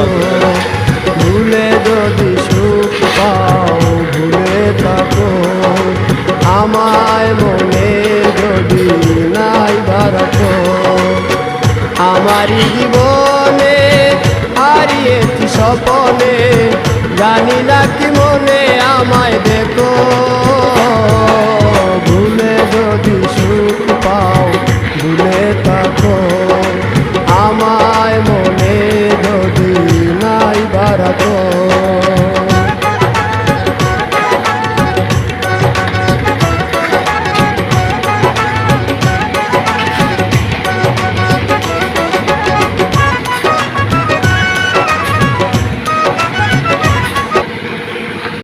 থাকো, ভুলে যদি সুখ পাও ভুলে থাকো, আমায় মনে যদি নাই বারাকো। আমারই জীবনে হারিয়েছি স্বপনে, জানি না কি মনে আমায় দেখো, ভুলে যদি সুখ